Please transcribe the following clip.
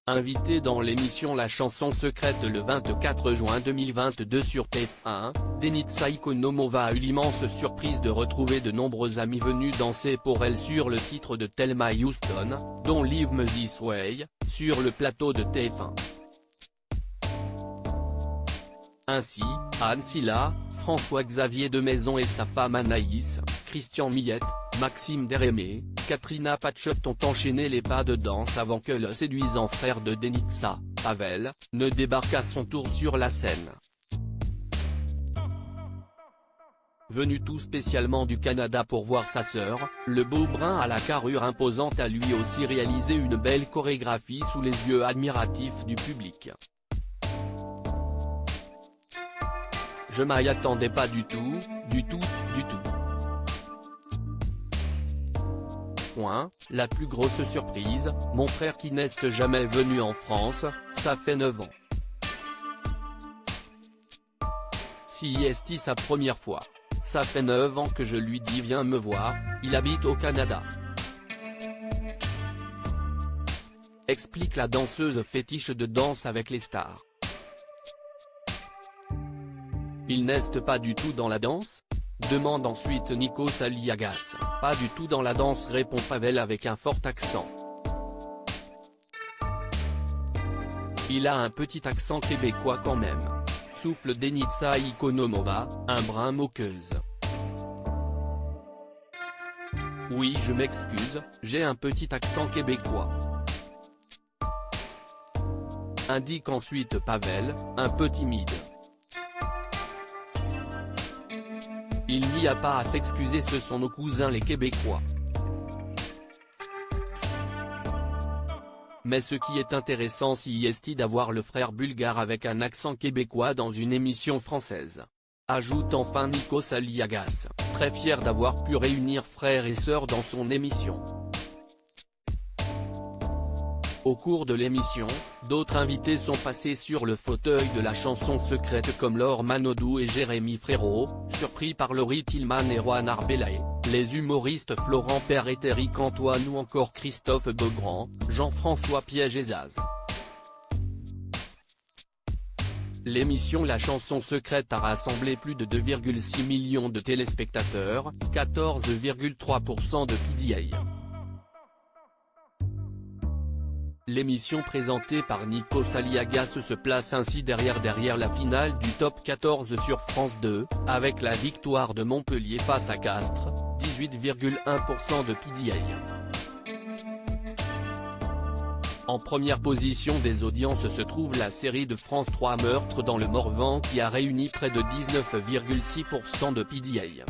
Invitée dans l'émission La chanson secrète le 24 juin 2022 sur TF1, Denitsa Ikonomova a eu l'immense surprise de retrouver de nombreux amis venus danser pour elle sur le titre de Thelma Houston, dont Leave Me This Way, sur le plateau de TF1. Ainsi, Anne Silla, François-Xavier de Maison et sa femme Anaïs, Christian Millette, Maxime Dérémé, Katrina Patchett ont enchaîné les pas de danse avant que le séduisant frère de Denitsa, Pavel, ne débarque à son tour sur la scène. Venu tout spécialement du Canada pour voir sa sœur, le beau brun à la carrure imposante a lui aussi réalisé une belle chorégraphie sous les yeux admiratifs du public. Je m'y attendais pas du tout, du tout. La plus grosse surprise, mon frère qui n'est jamais venu en France, ça fait 9 ans. Si est sa première fois. Ça fait 9 ans que je lui dis viens me voir, il habite au Canada. Explique la danseuse fétiche de danse avec les stars. Il n'est pas du tout dans la danse ? Demande ensuite Nikos Aliagas. Pas du tout dans la danse, répond Pavel avec un fort accent. Il a un petit accent québécois quand même. Souffle Denitsa Ikonomova, un brin moqueuse. Oui, je m'excuse, j'ai un petit accent québécois. Indique ensuite Pavel, un peu timide. Il n'y a pas à s'excuser, ce sont nos cousins les Québécois. Mais ce qui est intéressant si est d'avoir le frère bulgare avec un accent québécois dans une émission française. Ajoute enfin Nikos Aliagas, très fier d'avoir pu réunir frères et sœurs dans son émission. Au cours de l'émission, d'autres invités sont passés sur le fauteuil de la chanson secrète comme Laure Manodou et Jérémy Frérot, surpris par Laurie Tillman et Juan Arbelae, les humoristes Florent Père et Éric Antoine ou encore Christophe Beaugrand, Jean-François Piège et Zaz. L'émission La chanson secrète a rassemblé plus de 2,6 millions de téléspectateurs, 14,3% de PDA. L'émission présentée par Nikos Aliagas se place ainsi derrière la finale du Top 14 sur France 2, avec la victoire de Montpellier face à Castres, 18,1% de PDA. En première position des audiences se trouve la série de France 3 Meurtre dans le Morvan qui a réuni près de 19,6% de PDA.